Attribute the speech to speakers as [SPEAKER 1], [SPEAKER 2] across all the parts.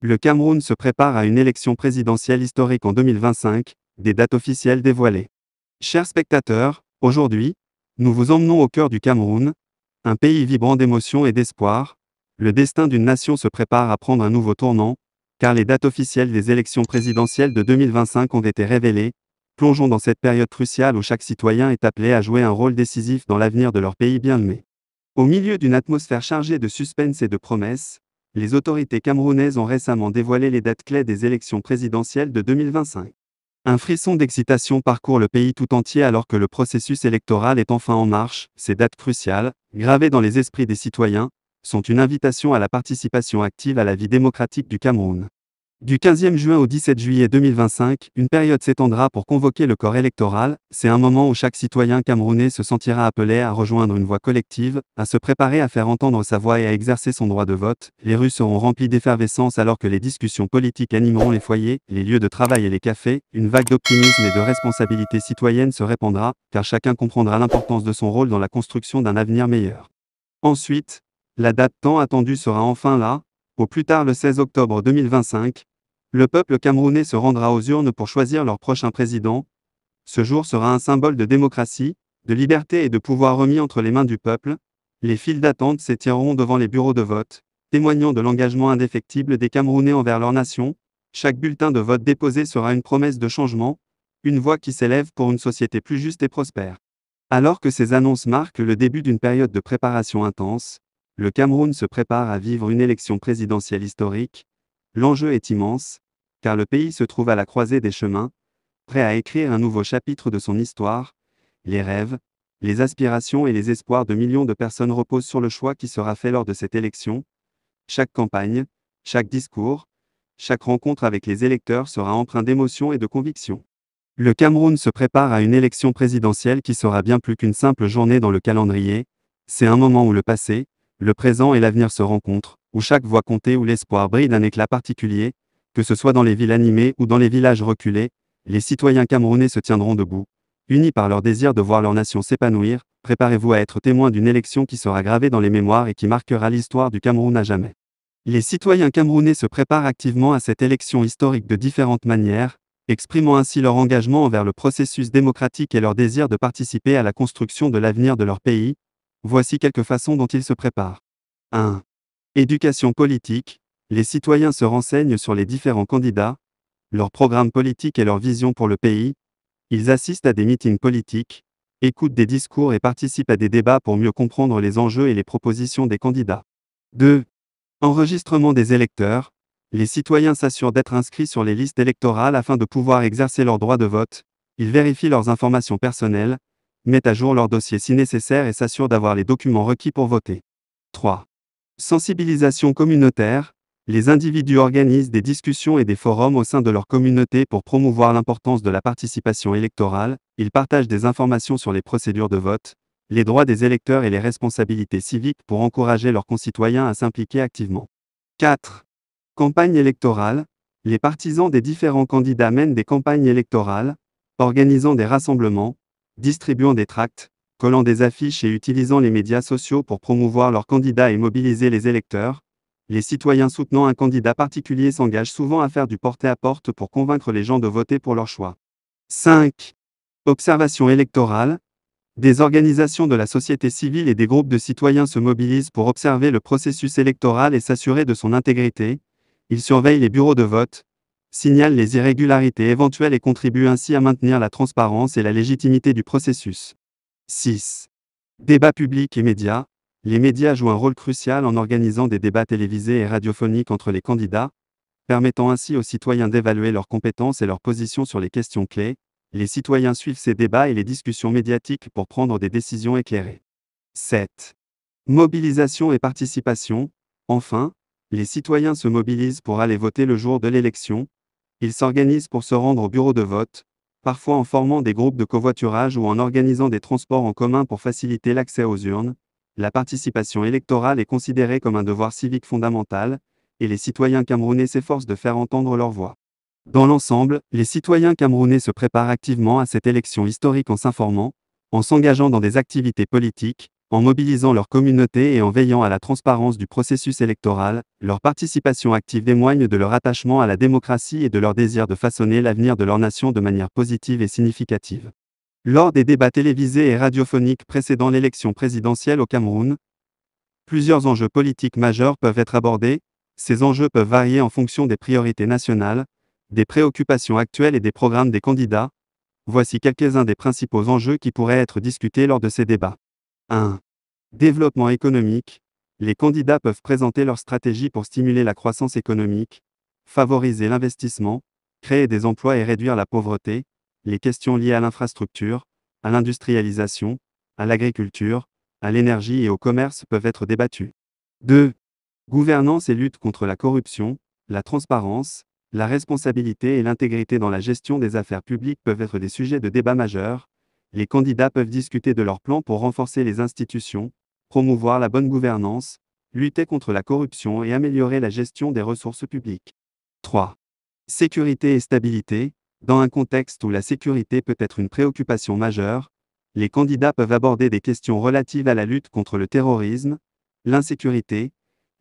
[SPEAKER 1] Le Cameroun se prépare à une élection présidentielle historique en 2025, des dates officielles dévoilées. Chers spectateurs, aujourd'hui, nous vous emmenons au cœur du Cameroun, un pays vibrant d'émotions et d'espoir. Le destin d'une nation se prépare à prendre un nouveau tournant, car les dates officielles des élections présidentielles de 2025 ont été révélées. Plongeons dans cette période cruciale où chaque citoyen est appelé à jouer un rôle décisif dans l'avenir de leur pays bien-aimé. Au milieu d'une atmosphère chargée de suspense et de promesses, les autorités camerounaises ont récemment dévoilé les dates clés des élections présidentielles de 2025. Un frisson d'excitation parcourt le pays tout entier alors que le processus électoral est enfin en marche. Ces dates cruciales, gravées dans les esprits des citoyens, sont une invitation à la participation active à la vie démocratique du Cameroun. Du 15e juin au 17 juillet 2025, une période s'étendra pour convoquer le corps électoral. C'est un moment où chaque citoyen camerounais se sentira appelé à rejoindre une voix collective, à se préparer à faire entendre sa voix et à exercer son droit de vote. Les rues seront remplies d'effervescence alors que les discussions politiques animeront les foyers, les lieux de travail et les cafés. Une vague d'optimisme et de responsabilité citoyenne se répandra, car chacun comprendra l'importance de son rôle dans la construction d'un avenir meilleur. Ensuite, la date tant attendue sera enfin là. Au plus tard le 16 octobre 2025, le peuple camerounais se rendra aux urnes pour choisir leur prochain président. Ce jour sera un symbole de démocratie, de liberté et de pouvoir remis entre les mains du peuple. Les files d'attente s'étireront devant les bureaux de vote, témoignant de l'engagement indéfectible des Camerounais envers leur nation. Chaque bulletin de vote déposé sera une promesse de changement, une voix qui s'élève pour une société plus juste et prospère. Alors que ces annonces marquent le début d'une période de préparation intense, le Cameroun se prépare à vivre une élection présidentielle historique. L'enjeu est immense, car le pays se trouve à la croisée des chemins, prêt à écrire un nouveau chapitre de son histoire. Les rêves, les aspirations et les espoirs de millions de personnes reposent sur le choix qui sera fait lors de cette élection. Chaque campagne, chaque discours, chaque rencontre avec les électeurs sera empreint d'émotion et de conviction. Le Cameroun se prépare à une élection présidentielle qui sera bien plus qu'une simple journée dans le calendrier. C'est un moment où le passé, le présent et l'avenir se rencontrent, où chaque voix comptée, où l'espoir brille d'un éclat particulier. Que ce soit dans les villes animées ou dans les villages reculés, les citoyens camerounais se tiendront debout, unis par leur désir de voir leur nation s'épanouir. Préparez-vous à être témoin d'une élection qui sera gravée dans les mémoires et qui marquera l'histoire du Cameroun à jamais. Les citoyens camerounais se préparent activement à cette élection historique de différentes manières, exprimant ainsi leur engagement envers le processus démocratique et leur désir de participer à la construction de l'avenir de leur pays. Voici quelques façons dont ils se préparent. 1. Éducation politique. Les citoyens se renseignent sur les différents candidats, leur programme politique et leur vision pour le pays. Ils assistent à des meetings politiques, écoutent des discours et participent à des débats pour mieux comprendre les enjeux et les propositions des candidats. 2. Enregistrement des électeurs. Les citoyens s'assurent d'être inscrits sur les listes électorales afin de pouvoir exercer leur droit de vote. Ils vérifient leurs informations personnelles, mettent à jour leur dossier si nécessaire et s'assurent d'avoir les documents requis pour voter. 3. Sensibilisation communautaire. Les individus organisent des discussions et des forums au sein de leur communauté pour promouvoir l'importance de la participation électorale. Ils partagent des informations sur les procédures de vote, les droits des électeurs et les responsabilités civiques pour encourager leurs concitoyens à s'impliquer activement. 4. Campagne électorale. Les partisans des différents candidats mènent des campagnes électorales, organisant des rassemblements, distribuant des tracts, collant des affiches et utilisant les médias sociaux pour promouvoir leurs candidats et mobiliser les électeurs. Les citoyens soutenant un candidat particulier s'engagent souvent à faire du porte-à-porte pour convaincre les gens de voter pour leur choix. 5. Observation électorale. Des organisations de la société civile et des groupes de citoyens se mobilisent pour observer le processus électoral et s'assurer de son intégrité. Ils surveillent les bureaux de vote, signalent les irrégularités éventuelles et contribuent ainsi à maintenir la transparence et la légitimité du processus. 6. Débats publics et médias. Les médias jouent un rôle crucial en organisant des débats télévisés et radiophoniques entre les candidats, permettant ainsi aux citoyens d'évaluer leurs compétences et leur position sur les questions clés. Les citoyens suivent ces débats et les discussions médiatiques pour prendre des décisions éclairées. 7. Mobilisation et participation. Enfin, les citoyens se mobilisent pour aller voter le jour de l'élection. Ils s'organisent pour se rendre au bureau de vote, parfois en formant des groupes de covoiturage ou en organisant des transports en commun pour faciliter l'accès aux urnes. La participation électorale est considérée comme un devoir civique fondamental, et les citoyens camerounais s'efforcent de faire entendre leur voix. Dans l'ensemble, les citoyens camerounais se préparent activement à cette élection historique en s'informant, en s'engageant dans des activités politiques, en mobilisant leur communauté et en veillant à la transparence du processus électoral. Leur participation active témoigne de leur attachement à la démocratie et de leur désir de façonner l'avenir de leur nation de manière positive et significative. Lors des débats télévisés et radiophoniques précédant l'élection présidentielle au Cameroun, plusieurs enjeux politiques majeurs peuvent être abordés. Ces enjeux peuvent varier en fonction des priorités nationales, des préoccupations actuelles et des programmes des candidats. Voici quelques-uns des principaux enjeux qui pourraient être discutés lors de ces débats. 1. Développement économique. Les candidats peuvent présenter leur stratégie pour stimuler la croissance économique, favoriser l'investissement, créer des emplois et réduire la pauvreté. Les questions liées à l'infrastructure, à l'industrialisation, à l'agriculture, à l'énergie et au commerce peuvent être débattues. 2. Gouvernance et lutte contre la corruption. La transparence, la responsabilité et l'intégrité dans la gestion des affaires publiques peuvent être des sujets de débat majeurs. Les candidats peuvent discuter de leurs plans pour renforcer les institutions, promouvoir la bonne gouvernance, lutter contre la corruption et améliorer la gestion des ressources publiques. 3. Sécurité et stabilité. Dans un contexte où la sécurité peut être une préoccupation majeure, les candidats peuvent aborder des questions relatives à la lutte contre le terrorisme, l'insécurité,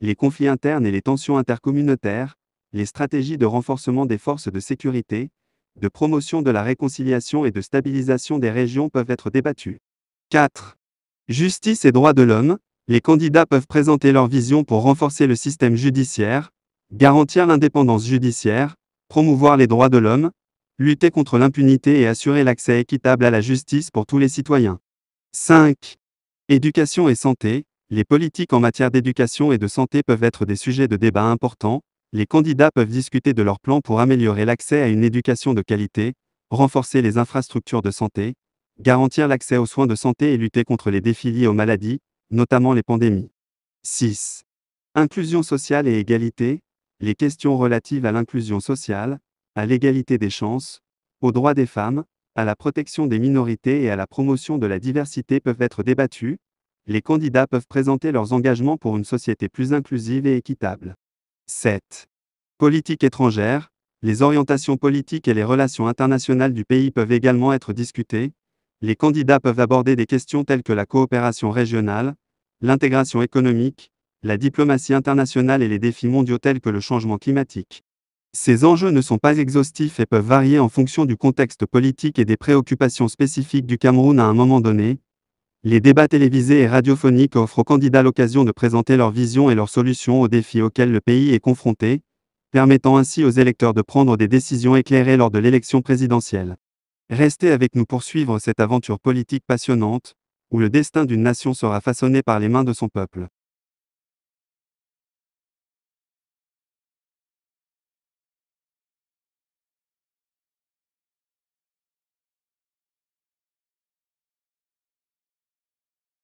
[SPEAKER 1] les conflits internes et les tensions intercommunautaires, les stratégies de renforcement des forces de sécurité, de promotion de la réconciliation et de stabilisation des régions peuvent être débattues. 4. Justice et droits de l'homme. Les candidats peuvent présenter leur vision pour renforcer le système judiciaire, garantir l'indépendance judiciaire, promouvoir les droits de l'homme, lutter contre l'impunité et assurer l'accès équitable à la justice pour tous les citoyens. 5. Éducation et santé. Les politiques en matière d'éducation et de santé peuvent être des sujets de débat importants. Les candidats peuvent discuter de leurs plans pour améliorer l'accès à une éducation de qualité, renforcer les infrastructures de santé, garantir l'accès aux soins de santé et lutter contre les défis liés aux maladies, notamment les pandémies. 6. Inclusion sociale et égalité. Les questions relatives à l'inclusion sociale, à l'égalité des chances, aux droits des femmes, à la protection des minorités et à la promotion de la diversité peuvent être débattues. Les candidats peuvent présenter leurs engagements pour une société plus inclusive et équitable. 7. Politique étrangère. Les orientations politiques et les relations internationales du pays peuvent également être discutées. Les candidats peuvent aborder des questions telles que la coopération régionale, l'intégration économique, la diplomatie internationale et les défis mondiaux tels que le changement climatique. Ces enjeux ne sont pas exhaustifs et peuvent varier en fonction du contexte politique et des préoccupations spécifiques du Cameroun à un moment donné. Les débats télévisés et radiophoniques offrent aux candidats l'occasion de présenter leur vision et leurs solutions aux défis auxquels le pays est confronté, permettant ainsi aux électeurs de prendre des décisions éclairées lors de l'élection présidentielle. Restez avec nous pour suivre cette aventure politique passionnante, où le destin d'une nation sera façonné par les mains de son peuple.